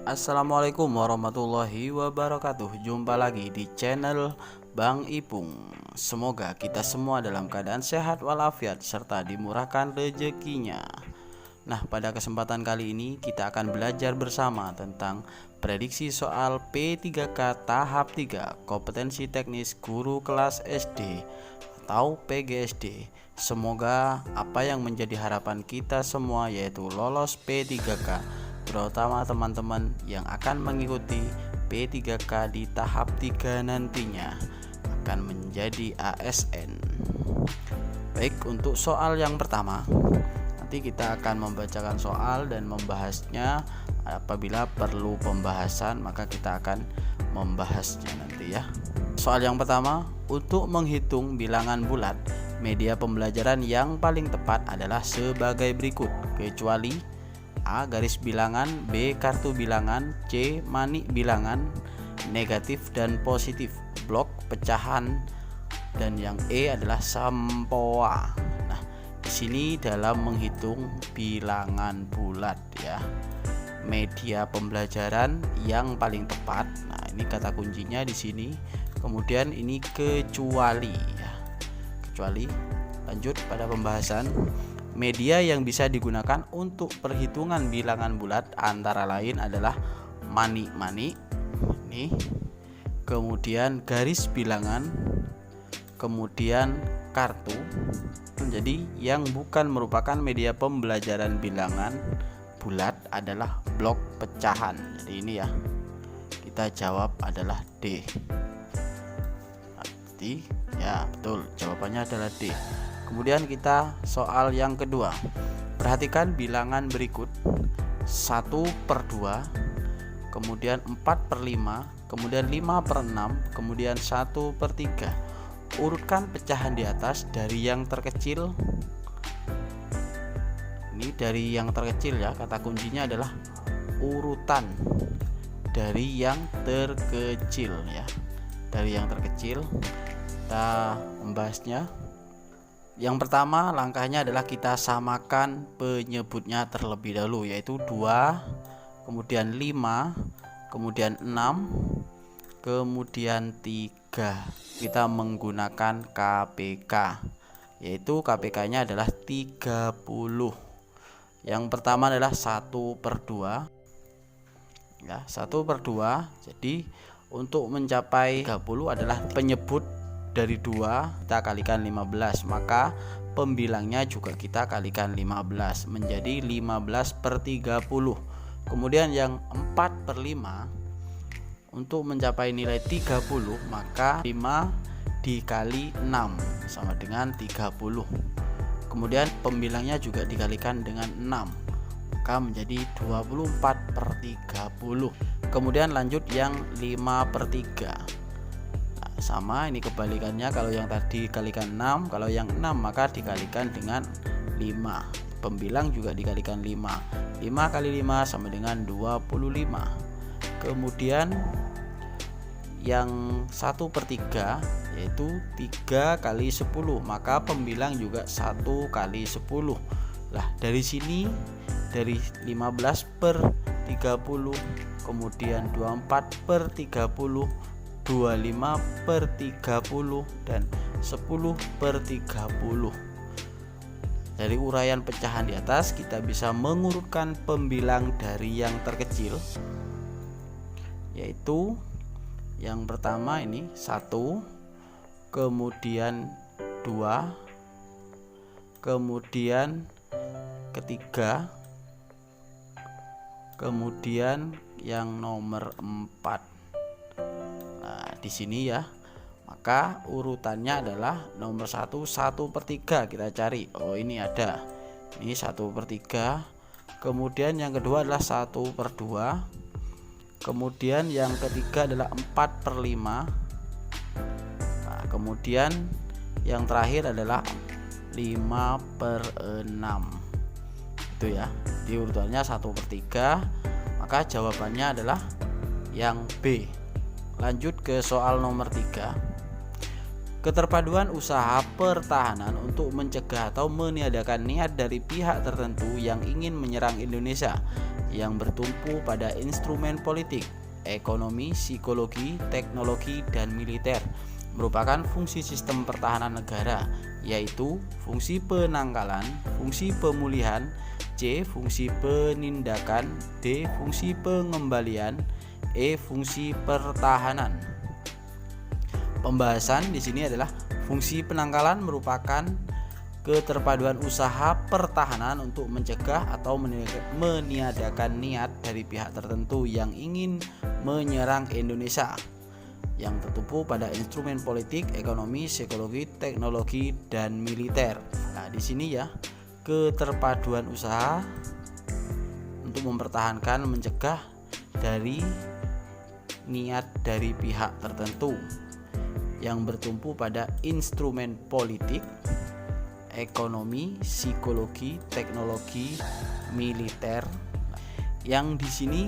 Assalamualaikum warahmatullahi wabarakatuh. Jumpa lagi di channel Bang Ipung. Semoga kita semua dalam keadaan sehat walafiat serta dimurahkan rezekinya. Nah, pada kesempatan kali ini kita akan belajar bersama tentang prediksi soal P3K tahap 3 kompetensi teknis guru kelas SD atau PGSD. Semoga apa yang menjadi harapan kita semua yaitu lolos P3K, terutama teman-teman yang akan mengikuti P3K di tahap 3 nantinya akan menjadi ASN. Baik, untuk soal yang pertama, nanti kita akan membacakan soal dan membahasnya. Apabila perlu pembahasan maka kita akan membahasnya nanti ya. Soal yang pertama, untuk menghitung bilangan bulat, media pembelajaran yang paling tepat adalah sebagai berikut, kecuali A. Garis bilangan, B. Kartu bilangan, C. Manik bilangan, negatif dan positif, blok pecahan, dan yang E adalah sampoa. Nah, di sini dalam menghitung bilangan bulat ya, media pembelajaran yang paling tepat. Nah, ini kata kuncinya di sini. Kemudian ini kecuali ya. Kecuali, lanjut pada pembahasan. Media yang bisa digunakan untuk perhitungan bilangan bulat antara lain adalah manik-manik, ini, kemudian garis bilangan, kemudian kartu. Jadi yang bukan merupakan media pembelajaran bilangan bulat adalah blok pecahan. Jadi ini ya, kita jawab adalah D. Nanti ya betul, jawabannya adalah D. Kemudian kita soal yang kedua. Perhatikan bilangan berikut: 1/2, kemudian 4/5, kemudian 5/6, kemudian 1/3. Urutkan pecahan di atas dari yang terkecil. Ini dari yang terkecil ya, kata kuncinya adalah urutan dari yang terkecil ya. Dari yang terkecil kita membahasnya. Yang pertama langkahnya adalah kita samakan penyebutnya terlebih dahulu, yaitu 2, kemudian 5, kemudian 6, kemudian 3. Kita menggunakan KPK, yaitu KPK nya adalah 30. Yang pertama adalah 1/2 ya, 1/2. Jadi untuk mencapai 30 adalah penyebut dari 2 kita kalikan 15, maka pembilangnya juga kita kalikan 15 menjadi 15/30. Kemudian yang 4/5, untuk mencapai nilai 30 maka 5 dikali 6 sama dengan 30. Kemudian pembilangnya juga dikalikan dengan 6 maka menjadi 24/30. Kemudian lanjut yang 5/3. Sama, ini kebalikannya, kalau yang tadi dikalikan 6, kalau yang 6 maka dikalikan dengan 5. Pembilang juga dikalikan 5. 5 kali 5 sama dengan 25. Kemudian yang 1/3 yaitu 3 kali 10, maka pembilang juga 1 kali 10. Lah, dari sini dari 15/30, kemudian 24/30, 25/30, dan 10/30. Dari uraian pecahan di atas kita bisa mengurutkan pembilang dari yang terkecil, yaitu yang pertama ini 1, kemudian 2, kemudian ketiga, kemudian yang nomor 4. Di sini ya, maka urutannya adalah nomor 1 1/3. Kita cari, oh ini ada, ini 1/3. Kemudian yang kedua adalah 1/2. Kemudian yang ketiga adalah 4/5. Nah, kemudian yang terakhir adalah 5/6. Itu ya, di urutannya 1/3, maka jawabannya adalah yang B. Lanjut ke soal nomor 3. Keterpaduan usaha pertahanan untuk mencegah atau meniadakan niat dari pihak tertentu yang ingin menyerang Indonesia yang bertumpu pada instrumen politik, ekonomi, psikologi, teknologi, dan militer, merupakan fungsi sistem pertahanan negara, yaitu fungsi penangkalan, fungsi pemulihan, C. fungsi penindakan, D. fungsi pengembalian, E. fungsi pertahanan. Pembahasan di sini adalah fungsi penangkalan merupakan keterpaduan usaha pertahanan untuk mencegah atau meniadakan niat dari pihak tertentu yang ingin menyerang Indonesia, yang tertumpu pada instrumen politik, ekonomi, psikologi, teknologi, dan militer. Nah, di sini ya, keterpaduan usaha untuk mempertahankan, mencegah dari niat dari pihak tertentu yang bertumpu pada instrumen politik, ekonomi, psikologi, teknologi, militer. Yang di sini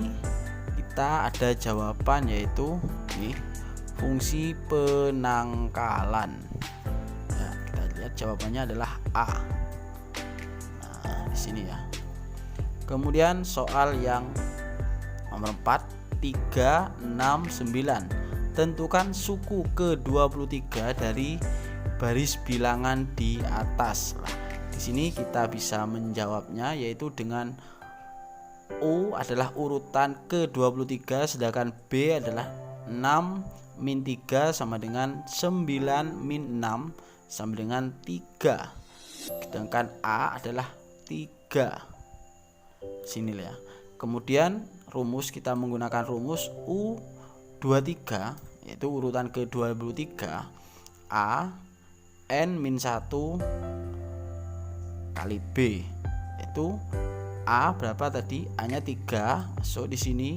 kita ada jawaban, yaitu nih, fungsi penangkalan. Ya, kita lihat jawabannya adalah A. Nah, di sini ya. Kemudian soal yang nomor 4, 3, 6, 9. Tentukan suku ke-23 dari baris bilangan di atas. Nah, di sini kita bisa menjawabnya, yaitu dengan U adalah urutan ke-23, sedangkan B adalah 6 min 3 sama dengan 9 min 6 sama dengan 3. Sedangkan A adalah 3. Sini ya. Kemudian rumus, kita menggunakan rumus U23, yaitu urutan ke-23, A N-1 kali B, yaitu A berapa tadi? A-nya 3, masuk di sini,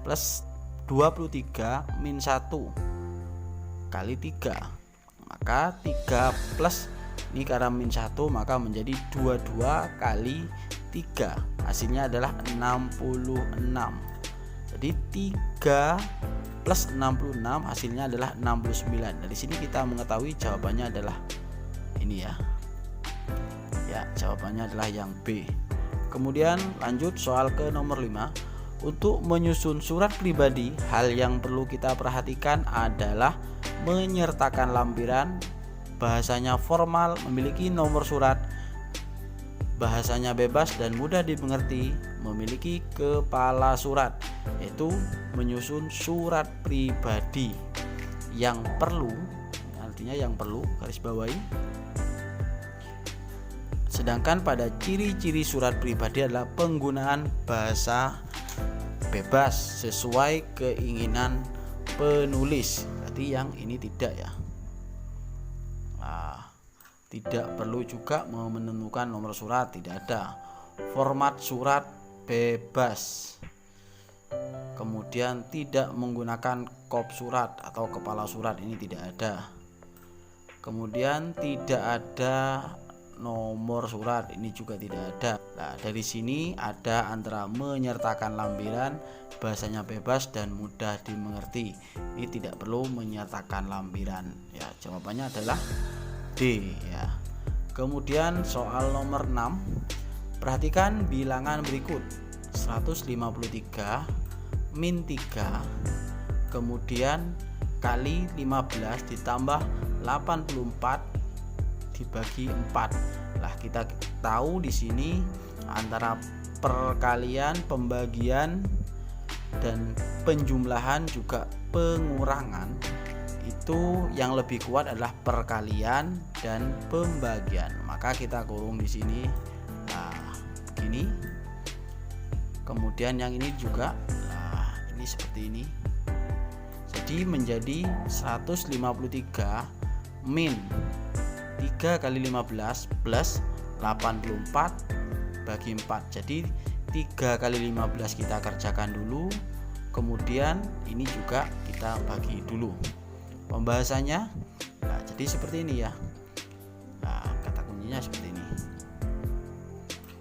plus 23 min 1 kali 3. Maka 3 plus ini karena min 1, maka menjadi 22 kali 3. Hasilnya adalah 66. Jadi 3 plus 66 hasilnya adalah 69. Dari sini kita mengetahui jawabannya adalah ini ya. Ya, jawabannya adalah yang B. Kemudian lanjut soal ke nomor 5. Untuk menyusun surat pribadi, hal yang perlu kita perhatikan adalah menyertakan lampiran, bahasanya formal, memiliki nomor surat, bahasanya bebas dan mudah dimengerti, memiliki kepala surat, yaitu menyusun surat pribadi. Yang perlu, artinya yang perlu, garis bawahi. Sedangkan pada ciri-ciri surat pribadi adalah penggunaan bahasa bebas sesuai keinginan penulis. Berarti yang ini tidak ya. Nah, tidak perlu juga menentukan nomor surat, tidak ada. Format surat bebas. Kemudian tidak menggunakan kop surat atau kepala surat, ini tidak ada. Kemudian tidak ada nomor surat, ini juga tidak ada. Nah, dari sini ada antara menyertakan lampiran, bahasanya bebas dan mudah dimengerti. Ini tidak perlu menyertakan lampiran. Ya, jawabannya adalah D ya. Kemudian soal nomor 6. Perhatikan bilangan berikut. 153 min 3 kemudian kali 15 ditambah 84 dibagi 4. Lah, kita tahu di sini antara perkalian, pembagian, dan penjumlahan juga pengurangan, itu yang lebih kuat adalah perkalian dan pembagian. Maka kita kurung di sini. Nah, begini. Kemudian yang ini juga, nah, ini seperti ini. Jadi menjadi 153 min 3 kali 15 plus 84 bagi 4. Jadi 3 kali 15 kita kerjakan dulu, kemudian ini juga kita bagi dulu. Pembahasannya, nah, jadi seperti ini ya. Nah, kata kuncinya seperti ini.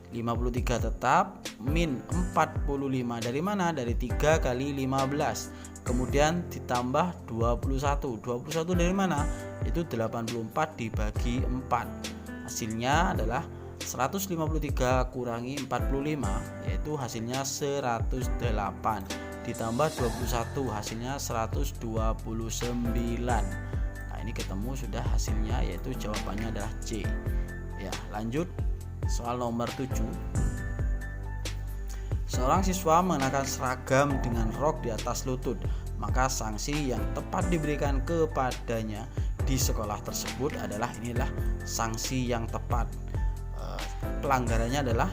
53 tetap min 45 dari mana? Dari 3 kali 15. Kemudian ditambah 21. 21 dari mana? Itu 84 dibagi 4. Hasilnya adalah 153 kurangi 45 yaitu hasilnya 108, ditambah 21 hasilnya 129. Nah, ini ketemu sudah hasilnya, yaitu jawabannya adalah C. Ya, lanjut soal nomor 7. Seorang siswa mengenakan seragam dengan rok di atas lutut, maka sanksi yang tepat diberikan kepadanya di sekolah tersebut adalah, inilah sanksi yang tepat. Pelanggarannya adalah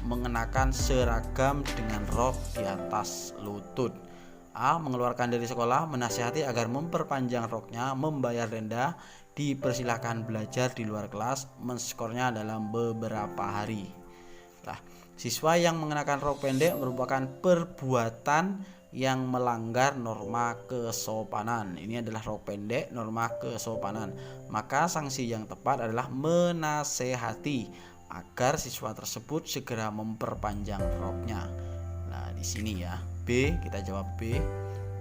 mengenakan seragam dengan rok di atas lutut. A. Mengeluarkan dari sekolah, menasihati agar memperpanjang roknya, membayar denda, dipersilahkan belajar di luar kelas, menskornya dalam beberapa hari. Nah, siswa yang mengenakan rok pendek merupakan perbuatan yang melanggar norma kesopanan. Ini adalah rok pendek, norma kesopanan. Maka sanksi yang tepat adalah menasehati agar siswa tersebut segera memperpanjang roknya. Nah, di sini ya, B, kita jawab B.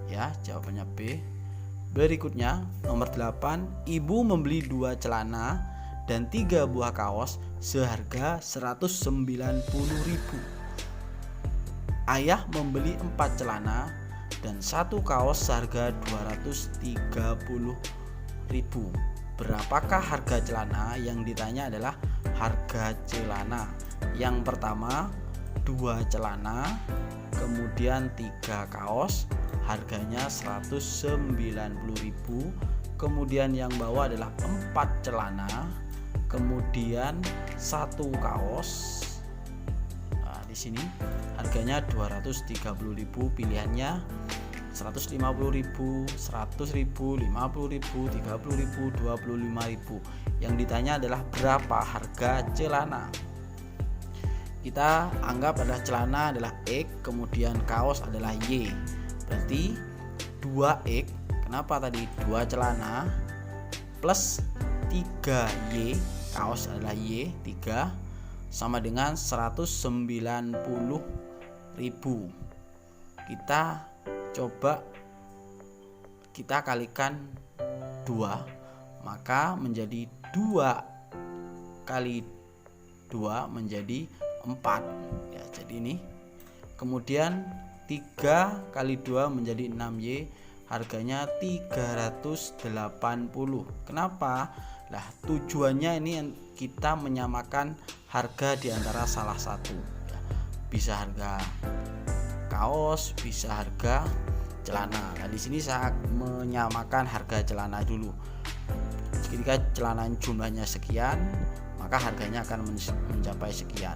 Ya, jawabannya B. Berikutnya, nomor 8, ibu membeli 2 celana dan 3 buah kaos seharga 190.000. Ayah membeli 4 celana dan 1 kaos seharga 230.000. Berapakah harga celana? Yang ditanya adalah harga celana. Yang pertama 2 celana, kemudian 3 kaos, harganya 190.000. Kemudian yang bawah adalah 4 celana, kemudian 1 kaos. Nah, di sini harganya 230.000, pilihannya 150.000, 100.000, 50.000, 30.000, 25.000. Yang ditanya adalah berapa harga celana. Kita anggap adalah celana adalah X, kemudian kaos adalah Y. Berarti 2X, kenapa tadi 2 celana plus 3Y, kaos adalah Y 3, sama dengan 190.000. Kita coba kita kalikan 2, maka menjadi 2 kali 2 menjadi 4 ya, jadi ini. Kemudian 3 kali 2 menjadi 6Y, harganya 380. Kenapa? Lah, tujuannya ini kita menyamakan harga di antara salah satu ya. Bisa harga kaos, bisa harga celana. Nah, di sini saya menyamakan harga celana dulu. Ketika celana jumlahnya sekian, maka harganya akan mencapai sekian.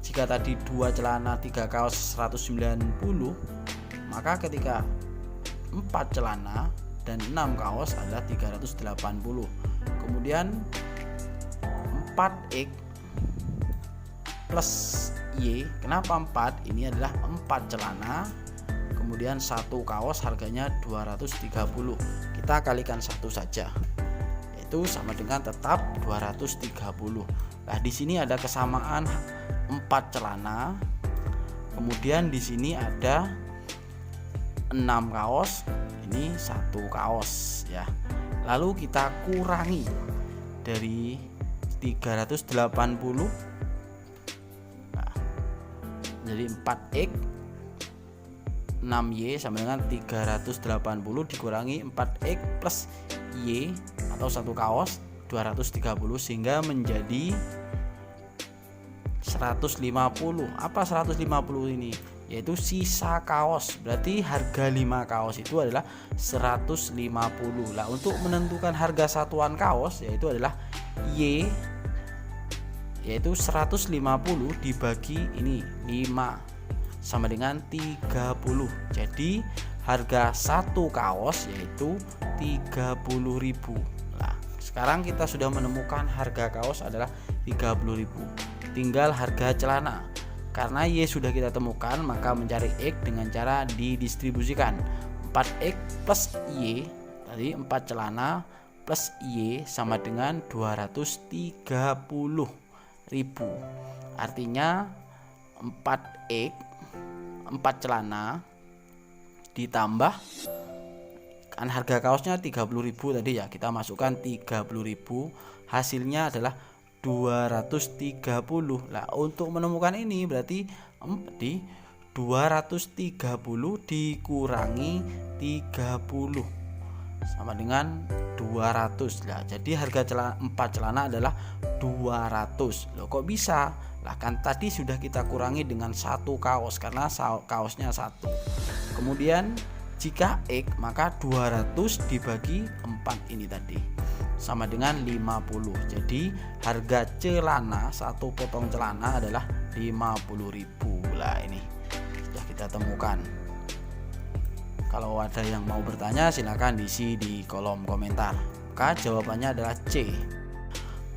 Jika tadi 2 celana 3 kaos 190, maka ketika 4 celana dan 6 kaos adalah 380. Kemudian 4X plus Y. Kenapa 4? Ini adalah 4 celana, kemudian 1 kaos, harganya 230. Kita kalikan 1 saja, yaitu sama dengan tetap 230. Nah, di sini ada kesamaan 4 celana, kemudian di sini ada 6 kaos, ini 1 kaos ya. Lalu kita kurangi dari 380, nah, jadi 4X 6Y sama dengan 380 dikurangi 4X plus Y atau 1 kaos 230, sehingga menjadi 150. Apa 150 ini? Yaitu sisa kaos. Berarti harga 5 kaos itu adalah 150. Lah, untuk menentukan harga satuan kaos yaitu adalah Y, yaitu 150 dibagi ini 5 sama dengan 30. Jadi harga 1 kaos yaitu 30.000. Nah, sekarang kita sudah menemukan harga kaos adalah 30.000. Tinggal harga celana. Karena Y sudah kita temukan, maka mencari X dengan cara didistribusikan. 4X plus Y, tadi 4 celana plus Y sama dengan 230.000. Artinya 4X 4 celana ditambah kan harga kaosnya 30.000 tadi ya, kita masukkan 30.000, hasilnya adalah 230. Lah untuk menemukan ini berarti di 230 dikurangi 30 sama dengan 200. Lah jadi harga 4 celana adalah 200. Loh kok bisa? Lah kan tadi sudah kita kurangi dengan 1 kaos karena kaosnya 1. Kemudian jika X maka 200 dibagi 4 ini tadi sama dengan 50. Jadi harga celana, satu potong celana adalah 50.000. Lah ini sudah kita temukan. Kalau ada yang mau bertanya silakan diisi di kolom komentar. Maka jawabannya adalah C.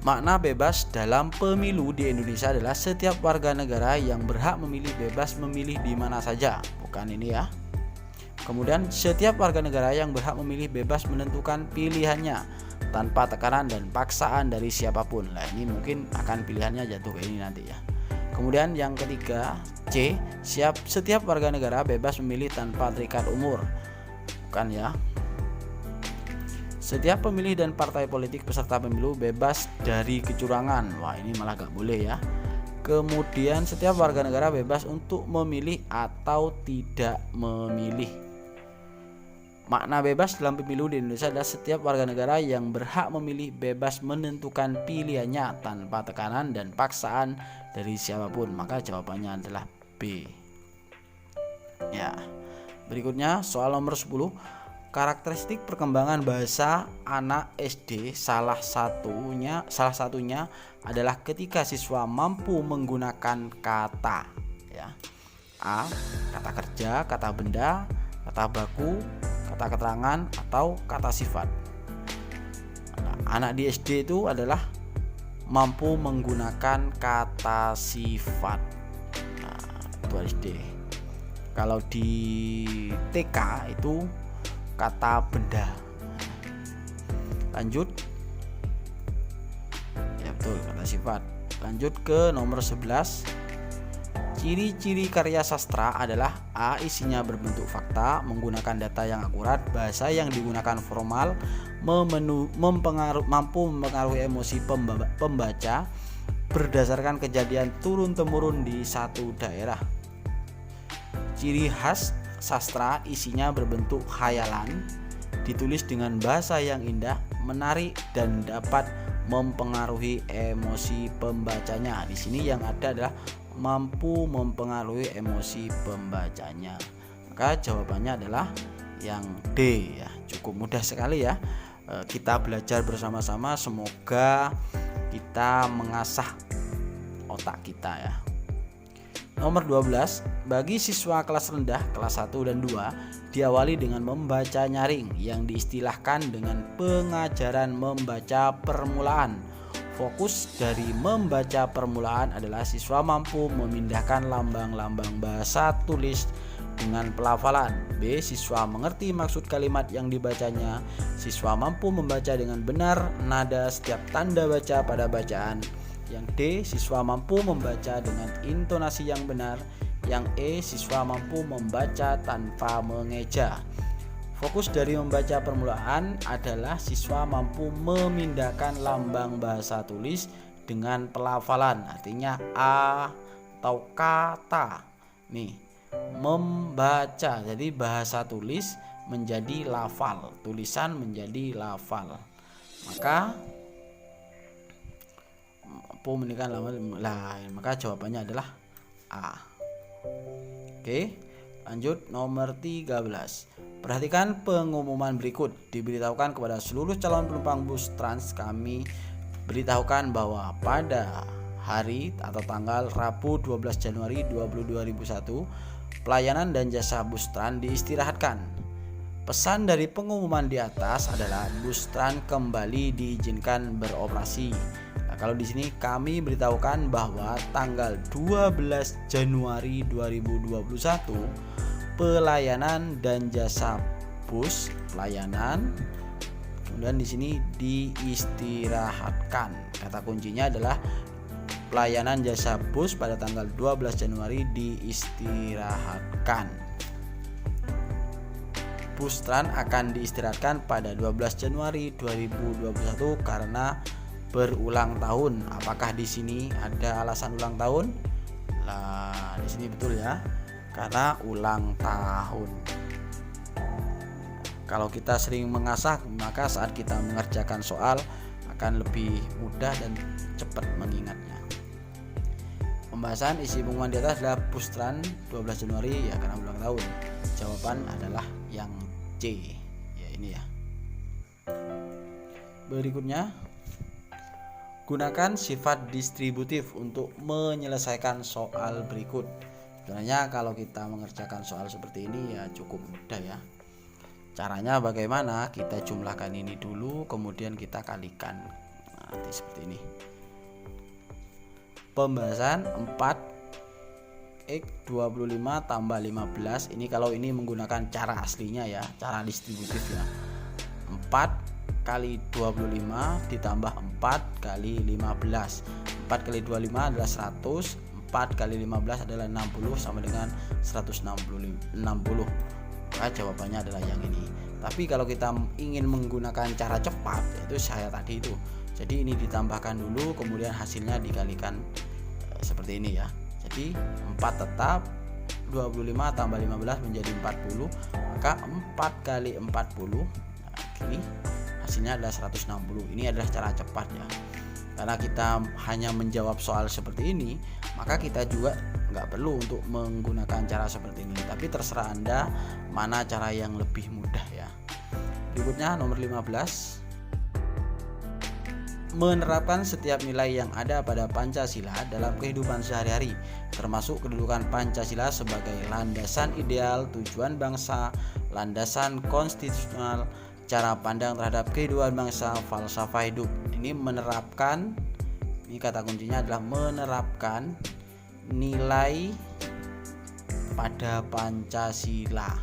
Makna bebas dalam pemilu di Indonesia adalah setiap warga negara yang berhak memilih bebas memilih di mana saja. Bukan ini ya. Kemudian setiap warga negara yang berhak memilih bebas menentukan pilihannya tanpa tekanan dan paksaan dari siapapun. Nah ini mungkin akan pilihannya jatuh ke ini nanti ya. Kemudian yang ketiga C, setiap warga negara bebas memilih tanpa terikat umur. Bukan ya. Setiap pemilih dan partai politik peserta pemilu bebas dari kecurangan. Wah ini malah gak boleh ya. Kemudian setiap warga negara bebas untuk memilih atau tidak memilih. Makna bebas dalam pemilu di Indonesia adalah setiap warga negara yang berhak memilih bebas menentukan pilihannya tanpa tekanan dan paksaan dari siapapun. Maka jawabannya adalah B. Ya. Berikutnya soal nomor 10. Karakteristik perkembangan bahasa anak SD salah satunya adalah ketika siswa mampu menggunakan kata ya. A. Kata kerja, kata benda, kata baku, kata keterangan atau kata sifat. Anak di SD itu adalah mampu menggunakan kata sifat. Nah, itu SD. Kalau di TK itu kata benda. Lanjut. Ya betul, kata sifat. Lanjut ke nomor 11. Ciri-ciri karya sastra adalah A. Isinya berbentuk fakta, menggunakan data yang akurat, bahasa yang digunakan formal, mampu mempengaruhi emosi pembaca berdasarkan kejadian turun-temurun di satu daerah. Ciri khas sastra isinya berbentuk khayalan, ditulis dengan bahasa yang indah, menarik dan dapat mempengaruhi emosi pembacanya. Di sini yang ada adalah mampu mempengaruhi emosi pembacanya. Maka jawabannya adalah yang D ya. Cukup mudah sekali ya. Kita belajar bersama-sama, semoga kita mengasah otak kita ya. Nomor 12, bagi siswa kelas rendah kelas 1 dan 2 diawali dengan membaca nyaring yang diistilahkan dengan pengajaran membaca permulaan. Fokus dari membaca permulaan adalah siswa mampu memindahkan lambang-lambang bahasa tulis dengan pelafalan. B. Siswa mengerti maksud kalimat yang dibacanya. Siswa mampu membaca dengan benar nada setiap tanda baca pada bacaan. Yang D. Siswa mampu membaca dengan intonasi yang benar. Yang E. Siswa mampu membaca tanpa mengeja. Fokus dari membaca permulaan adalah siswa mampu memindahkan lambang bahasa tulis dengan pelafalan. Artinya A atau kata. Nih, membaca. Jadi bahasa tulis menjadi lafal, tulisan menjadi lafal. Maka mampu memindahkan lambang lain. Maka jawabannya adalah A. Oke, lanjut nomor 13. Perhatikan pengumuman berikut. Diberitahukan kepada seluruh calon penumpang bus Trans, kami beritahukan bahwa pada hari atau tanggal Rabu 12 Januari 2021 pelayanan dan jasa bus Trans diistirahatkan. Pesan dari pengumuman di atas adalah bus Trans kembali diizinkan beroperasi. Nah, kalau di sini kami beritahukan bahwa tanggal 12 Januari 2021 pelayanan dan jasa bus pelayanan, kemudian di sini diistirahatkan. Kata kuncinya adalah pelayanan jasa bus pada tanggal 12 Januari diistirahatkan. Bus Trans akan diistirahatkan pada 12 Januari 2021 karena berulang tahun. Apakah di sini ada alasan ulang tahun? Nah, di sini betul ya, karena ulang tahun. Kalau kita sering mengasah, maka saat kita mengerjakan soal akan lebih mudah dan cepat mengingatnya. Pembahasan isi pengumuman di atas adalah Pustran 12 Januari ya, karena ulang tahun. Jawaban adalah yang C. Ya, ini ya. Berikutnya, gunakan sifat distributif untuk menyelesaikan soal berikut. Sebenarnya kalau kita mengerjakan soal seperti ini ya cukup mudah ya. Caranya bagaimana? Kita jumlahkan ini dulu, kemudian kita kalikan. Nanti seperti ini. Pembahasan 4x25 tambah 15. Ini kalau ini menggunakan cara aslinya ya, cara distributif ya. 4 kali 25 ditambah 4 kali 15. 4 kali 25 adalah 100, 4 kali 15 adalah 60 sama dengan 160. Maka jawabannya adalah yang ini. Tapi kalau kita ingin menggunakan cara cepat, yaitu saya tadi itu. Jadi ini ditambahkan dulu, kemudian hasilnya dikalikan seperti ini ya. Jadi 4 tetap, 25 tambah 15 menjadi 40. Maka 4 kali 40, nah, ini hasilnya adalah 160. Ini adalah cara cepat ya. Karena kita hanya menjawab soal seperti ini, maka kita juga nggak perlu untuk menggunakan cara seperti ini. Tapi terserah Anda mana cara yang lebih mudah ya. Berikutnya nomor 15. Menerapkan setiap nilai yang ada pada Pancasila dalam kehidupan sehari-hari, termasuk kedudukan Pancasila sebagai landasan ideal tujuan bangsa, landasan konstitusional, cara pandang terhadap kehidupan bangsa, falsafah hidup. Ini menerapkan, ini kata kuncinya adalah menerapkan nilai pada Pancasila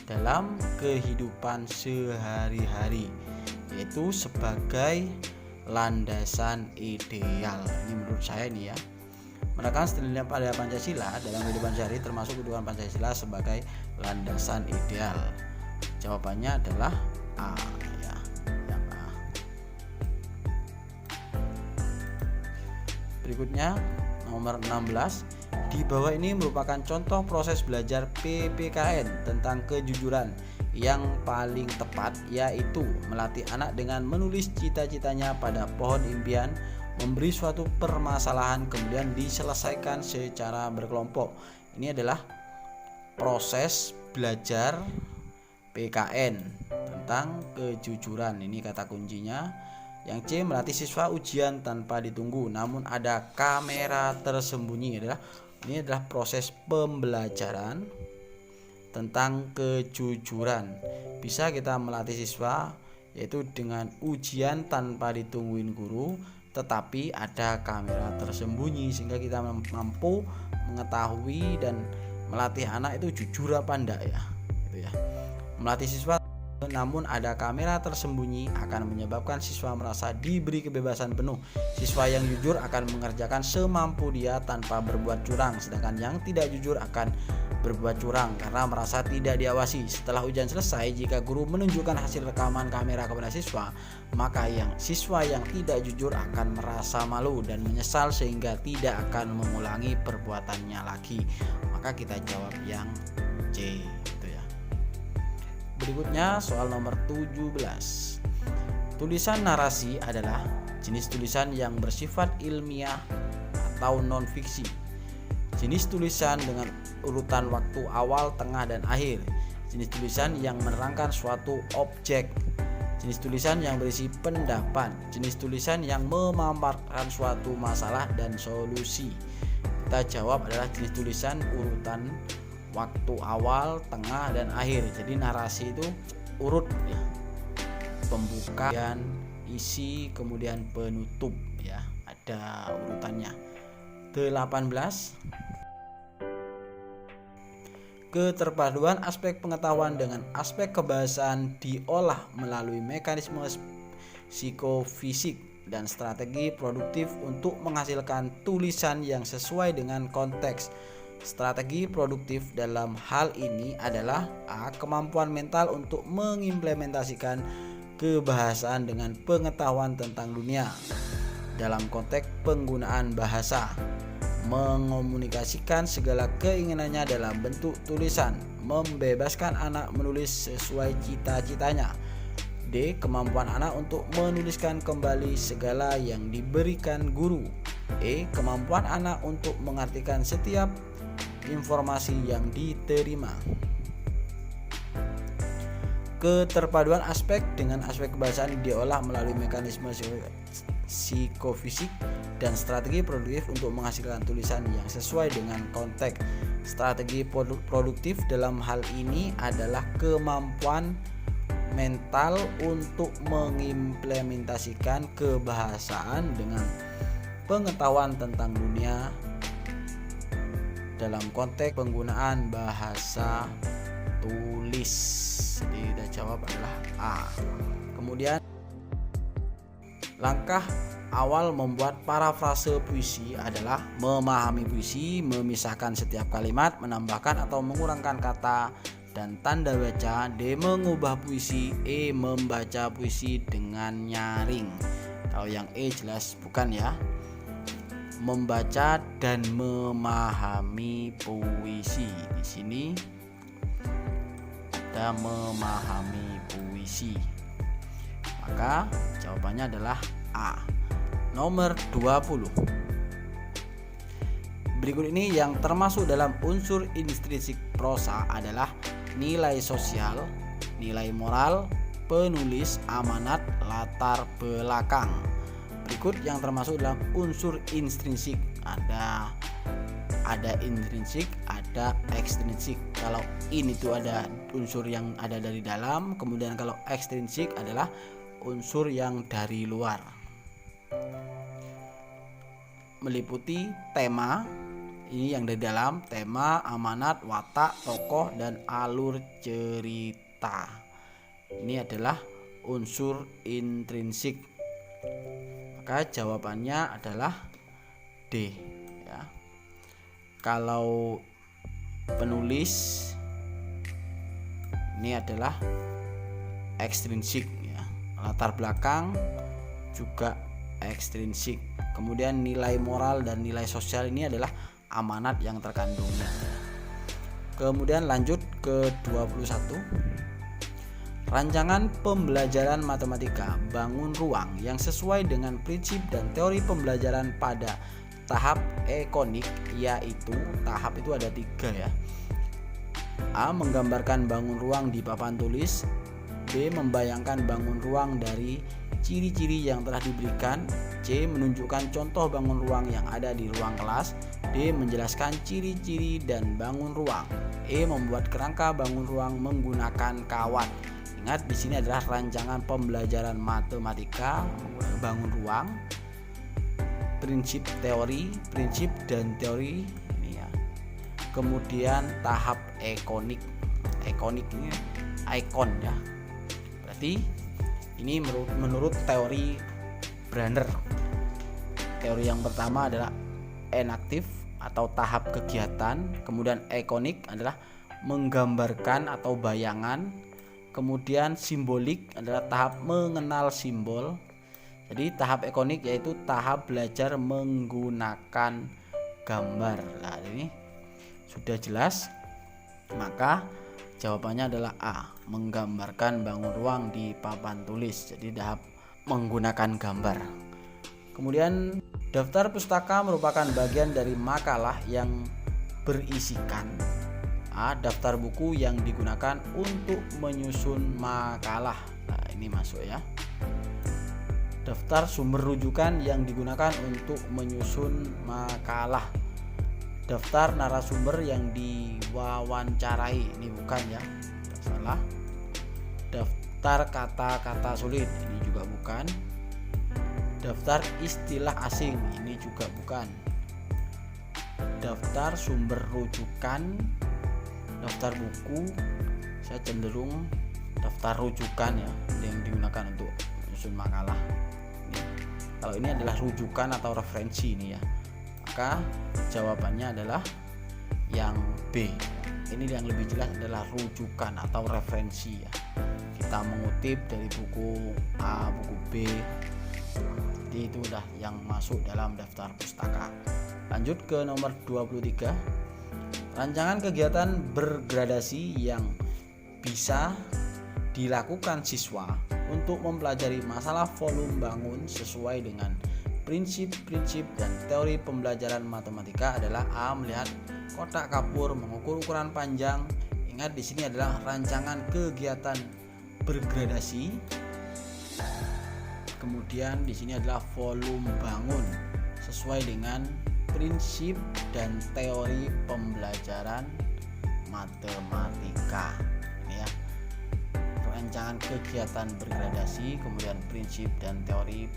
dalam kehidupan sehari-hari, yaitu sebagai landasan ideal. Ini menurut saya ini ya. Menerapkan nilai pada Pancasila dalam kehidupan sehari termasuk kehidupan Pancasila sebagai landasan ideal. Jawabannya adalah A ya, yang A. Berikutnya nomor 16. Di bawah ini merupakan contoh proses belajar PPKN tentang kejujuran yang paling tepat, yaitu melatih anak dengan menulis cita-citanya pada pohon impian, memberi suatu permasalahan kemudian diselesaikan secara berkelompok. Ini adalah proses belajar PKN tentang kejujuran. Ini kata kuncinya. Yang C, melatih siswa ujian tanpa ditunggu namun ada kamera tersembunyi. Ini adalah proses pembelajaran tentang kejujuran. Bisa kita melatih siswa yaitu dengan ujian tanpa ditungguin guru, tetapi ada kamera tersembunyi sehingga kita mampu mengetahui dan melatih anak itu jujur apa enggak ya. Gitu ya. Melatih siswa namun ada kamera tersembunyi akan menyebabkan siswa merasa diberi kebebasan penuh. Siswa yang jujur akan mengerjakan semampu dia tanpa berbuat curang, sedangkan yang tidak jujur akan berbuat curang karena merasa tidak diawasi. Setelah ujian selesai, jika guru menunjukkan hasil rekaman kamera kepada siswa, maka siswa yang tidak jujur akan merasa malu dan menyesal sehingga tidak akan mengulangi perbuatannya lagi. Maka kita jawab yang C. Berikutnya soal nomor 17. Tulisan narasi adalah jenis tulisan yang bersifat ilmiah atau non-fiksi. Jenis tulisan dengan urutan waktu awal, tengah, dan akhir. Jenis tulisan yang menerangkan suatu objek. Jenis tulisan yang berisi pendapat. Jenis tulisan yang memaparkan suatu masalah dan solusi. Kita jawab adalah jenis tulisan urutan waktu awal, tengah, dan akhir. Jadi narasi itu urut ya. Pembukaan, isi, kemudian penutup ya. Ada urutannya. 18. Keterpaduan aspek pengetahuan dengan aspek kebahasaan diolah melalui mekanisme psikofisik dan strategi produktif untuk menghasilkan tulisan yang sesuai dengan konteks. Strategi produktif dalam hal ini adalah A. Kemampuan mental untuk mengimplementasikan kebahasaan dengan pengetahuan tentang dunia. dalam konteks penggunaan bahasa, mengomunikasikan segala keinginannya dalam bentuk tulisan, membebaskan anak menulis sesuai cita-citanya. D. Kemampuan anak untuk menuliskan kembali segala yang diberikan guru. E. Kemampuan anak untuk mengartikan setiap informasi yang diterima. Keterpaduan aspek dengan aspek kebahasaan diolah melalui mekanisme psikofisik dan strategi produktif untuk menghasilkan tulisan yang sesuai dengan konteks. Strategi produktif dalam hal ini adalah kemampuan mental untuk mengimplementasikan kebahasaan dengan pengetahuan tentang dunia dalam konteks penggunaan bahasa tulis. Jadi kita jawab adalah A. Kemudian langkah awal membuat parafrase puisi adalah memahami puisi, memisahkan setiap kalimat, menambahkan atau mengurangkan kata dan tanda baca. D. Mengubah puisi. E. Membaca puisi dengan nyaring. Kalau yang E jelas bukan ya. Membaca dan memahami puisi. Di sini ada memahami puisi. Maka jawabannya adalah A. Nomor 20. Berikut ini yang termasuk dalam unsur intrinsik prosa adalah nilai sosial, nilai moral, penulis, amanat, latar belakang. Berikut yang termasuk dalam unsur intrinsik. Ada intrinsik, ada ekstrinsik. Kalau in itu ada unsur yang ada dari dalam, kemudian kalau ekstrinsik adalah unsur yang dari luar. Meliputi tema, ini yang dari dalam, tema, amanat, watak, tokoh, dan alur cerita. Ini adalah unsur intrinsik. Maka jawabannya adalah D ya. Kalau penulis ini adalah ekstrinsik ya. Latar belakang juga ekstrinsik. Kemudian nilai moral dan nilai sosial ini adalah amanat yang terkandungnya. Kemudian lanjut ke 21. Rancangan pembelajaran matematika bangun ruang yang sesuai dengan prinsip dan teori pembelajaran pada tahap ekonik, yaitu tahap itu ada 3 ya. A. Menggambarkan bangun ruang di papan tulis. B. Membayangkan bangun ruang dari ciri-ciri yang telah diberikan. C. Menunjukkan contoh bangun ruang yang ada di ruang kelas. D. Menjelaskan ciri-ciri dan bangun ruang. E. Membuat kerangka bangun ruang menggunakan kawat. Ingat di sini adalah rancangan pembelajaran matematika bangun ruang, prinsip dan teori ini ya. Kemudian tahap ekonik ini ikon ya. Berarti ini menurut teori Brenner. Teori yang pertama adalah enaktif atau tahap kegiatan, kemudian ikonik adalah menggambarkan atau bayangan, kemudian simbolik adalah tahap mengenal simbol. Jadi tahap ikonik yaitu tahap belajar menggunakan gambar. Nah, ini sudah jelas. Maka jawabannya adalah A, menggambarkan bangun ruang di papan tulis. Jadi tahap menggunakan gambar. Kemudian daftar pustaka merupakan bagian dari makalah yang berisikan A. Daftar buku yang digunakan untuk menyusun makalah. Nah, ini masuk ya. Daftar sumber rujukan yang digunakan untuk menyusun makalah. Daftar narasumber yang diwawancarai. Ini bukan ya, tidak salah. Daftar kata-kata sulit. Ini juga bukan. Daftar istilah asing. Ini juga bukan. Daftar sumber rujukan. Daftar buku, saya cenderung daftar rujukan ya, yang digunakan untuk menyusun makalah. Kalau ini adalah rujukan atau referensi ini ya, maka jawabannya adalah yang B. Ini yang lebih jelas adalah rujukan atau referensi ya. Kita mengutip dari buku A, buku B. Jadi itu udah yang masuk dalam daftar pustaka. Lanjut ke nomor 23. Rancangan kegiatan bergradasi yang bisa dilakukan siswa untuk mempelajari masalah volume bangun sesuai dengan prinsip-prinsip dan teori pembelajaran matematika adalah A. Melihat kotak kapur, mengukur ukuran panjang. Ingat di sini adalah rancangan kegiatan bergradasi. Kemudian di sini adalah volume bangun sesuai dengan prinsip dan teori pembelajaran matematika. Ini ya. Rancangan kegiatan bergradasi, kemudian prinsip dan teori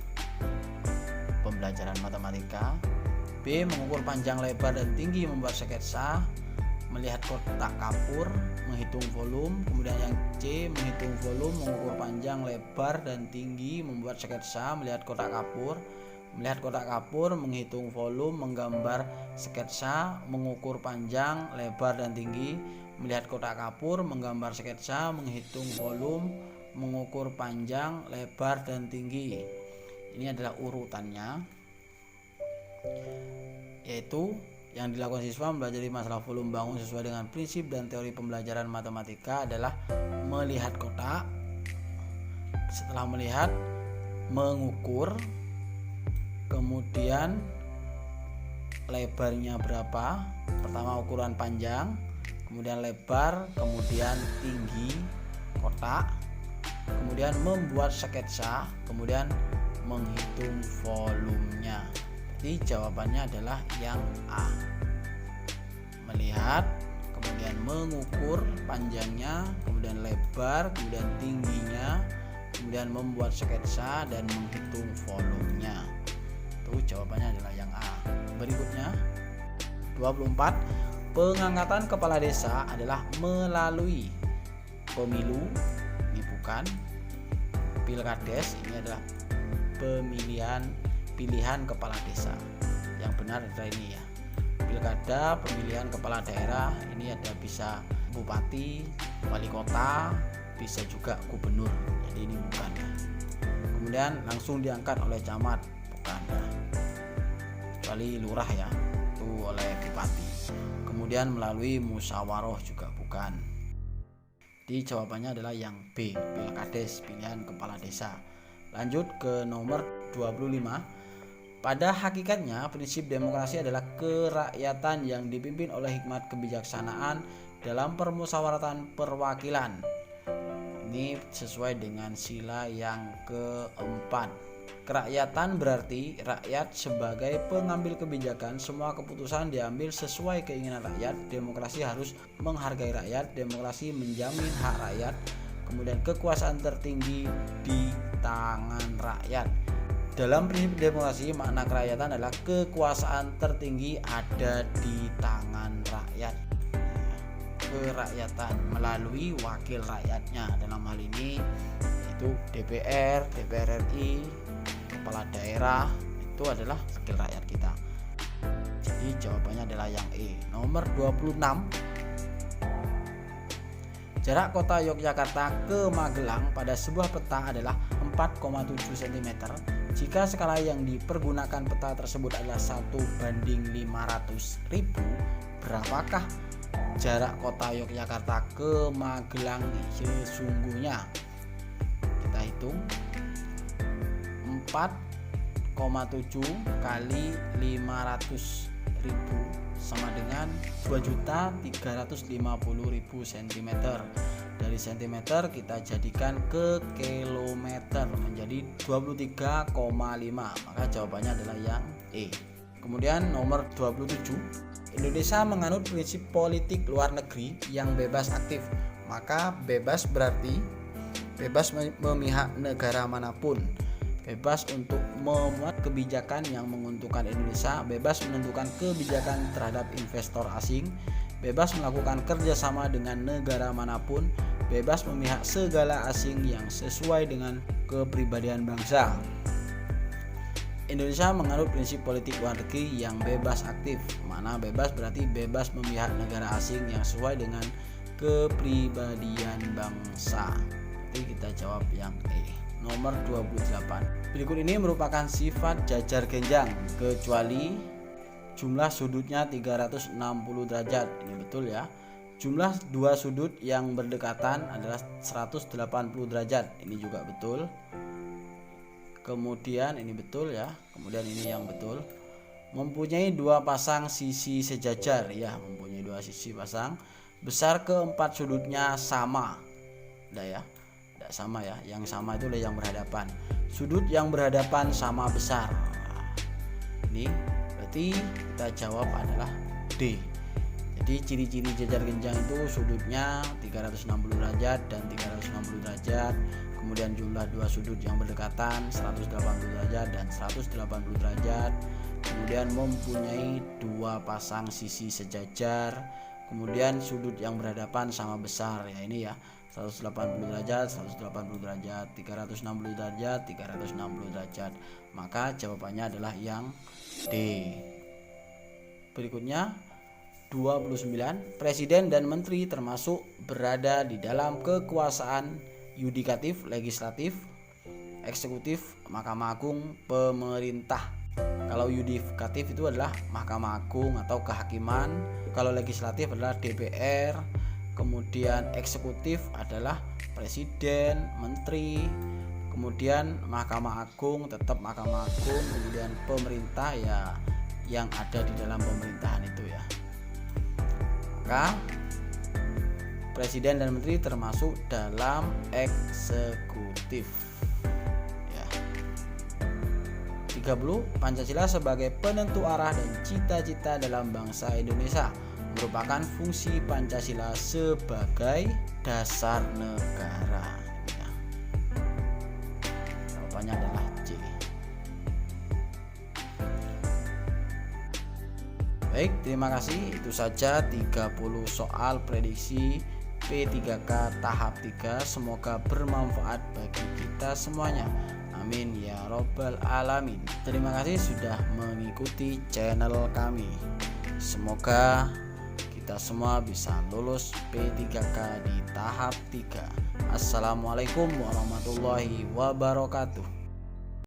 pembelajaran matematika. B. Mengukur panjang, lebar, dan tinggi, membuat sketsa. Melihat kotak kapur, menghitung volume. Kemudian yang C. Menghitung volume, mengukur panjang, lebar, dan tinggi, membuat sketsa. Melihat kotak kapur, menghitung volume, menggambar sketsa, mengukur panjang, lebar, dan tinggi. Melihat kotak kapur, menggambar sketsa, menghitung volume, mengukur panjang, lebar, dan tinggi. Ini adalah urutannya, yaitu yang dilakukan siswa mempelajari masalah volume bangun sesuai dengan prinsip dan teori pembelajaran matematika adalah melihat kotak. Setelah melihat, mengukur, kemudian lebarnya berapa, pertama ukuran panjang, kemudian lebar, kemudian tinggi kotak, kemudian membuat sketsa, kemudian menghitung volumenya. Jadi jawabannya adalah yang A. Melihat, kemudian mengukur panjangnya, kemudian lebar, kemudian tingginya, kemudian membuat sketsa dan menghitung volumenya. Itu jawabannya adalah yang A. Berikutnya 24. Pengangkatan kepala desa adalah melalui pemilu. Ini bukan. Pilkades, ini adalah pilihan kepala desa. Yang benar adalah ini ya. Pilkada, pemilihan kepala daerah, ini ada bisa bupati, wali kota, bisa juga gubernur. Jadi ini bukan ya. Kemudian langsung diangkat oleh camat, bukan ya. Kecuali lurah ya, itu oleh bupati. Kemudian melalui musyawarah juga bukan. Jadi jawabannya adalah yang B, Pilkades, pilihan kepala desa. Lanjut ke nomor 25. Pada hakikatnya prinsip demokrasi adalah kerakyatan yang dipimpin oleh hikmat kebijaksanaan dalam permusyawaratan perwakilan. Ini sesuai dengan sila yang keempat. Kerakyatan berarti rakyat sebagai pengambil kebijakan, semua keputusan diambil sesuai keinginan rakyat. Demokrasi harus menghargai rakyat, demokrasi menjamin hak rakyat, kemudian kekuasaan tertinggi di tangan rakyat. Dalam prinsip demokrasi, makna kerakyatan adalah kekuasaan tertinggi ada di tangan rakyat. Kerakyatan melalui wakil rakyatnya, dalam hal ini itu DPR, DPR RI, kepala daerah, itu adalah wakil rakyat kita. Jadi jawabannya adalah yang E. Nomor 26. Jarak kota Yogyakarta ke Magelang pada sebuah peta adalah 4,7 cm. Jika skala yang dipergunakan peta tersebut adalah 1:500.000, berapakah jarak kota Yogyakarta ke Magelang sesungguhnya? Kita hitung. 4,7 kali 500.000 sama dengan 2.350.000 cm. Dari cm kita jadikan ke kilometer menjadi 23,5. Maka jawabannya adalah yang E. Kemudian nomor 27. Indonesia menganut prinsip politik luar negeri yang bebas aktif. Maka bebas berarti bebas memihak negara manapun, bebas untuk membuat kebijakan yang menguntungkan Indonesia, bebas menentukan kebijakan terhadap investor asing, bebas melakukan kerjasama dengan negara manapun, bebas memihak segala asing yang sesuai dengan kepribadian bangsa. Indonesia menganut prinsip politik luar negeri yang bebas aktif. Mana bebas berarti bebas memihak negara asing yang sesuai dengan kepribadian bangsa. Jadi kita jawab yang E. nomor 28. Berikut ini merupakan sifat jajar genjang kecuali jumlah sudutnya 360 derajat. Ini betul ya. Jumlah dua sudut yang berdekatan adalah 180 derajat. Ini juga betul. Kemudian ini betul ya. Kemudian ini yang betul. Mempunyai dua pasang sisi sejajar, ya, mempunyai dua sisi pasang. Besar keempat sudutnya sama. Udah ya. Tidak sama ya. Yang sama itu yang berhadapan. Sudut yang berhadapan sama besar. Ini berarti kita jawab adalah D. Jadi ciri-ciri jajar genjang itu sudutnya 360 derajat dan 360 derajat. Kemudian jumlah dua sudut yang berdekatan 180 derajat dan 180 derajat. Kemudian mempunyai dua pasang sisi sejajar. Kemudian sudut yang berhadapan sama besar, ya ini ya, 180 derajat, 180 derajat, 360 derajat, 360 derajat. Maka jawabannya adalah yang D. Berikutnya 29. Presiden dan menteri termasuk berada di dalam kekuasaan yudikatif, legislatif, eksekutif, Mahkamah Agung, pemerintah. Kalau yudikatif itu adalah Mahkamah Agung atau kehakiman. Kalau legislatif adalah DPR. Kemudian eksekutif adalah presiden, menteri. Kemudian Mahkamah Agung tetap Mahkamah Agung. Kemudian pemerintah ya yang ada di dalam pemerintahan itu ya. Maka presiden dan menteri termasuk dalam eksekutif. 30. Pancasila sebagai penentu arah dan cita-cita dalam bangsa Indonesia. Merupakan fungsi Pancasila sebagai dasar negara. Ya. Jawabannya adalah C. Baik, terima kasih. Itu saja 30 soal prediksi P3K tahap 3. Semoga bermanfaat bagi kita semuanya. Amin ya robbal alamin. Terima kasih sudah mengikuti channel kami. Semoga kita semua bisa lulus P3K di tahap 3. Assalamualaikum warahmatullahi wabarakatuh.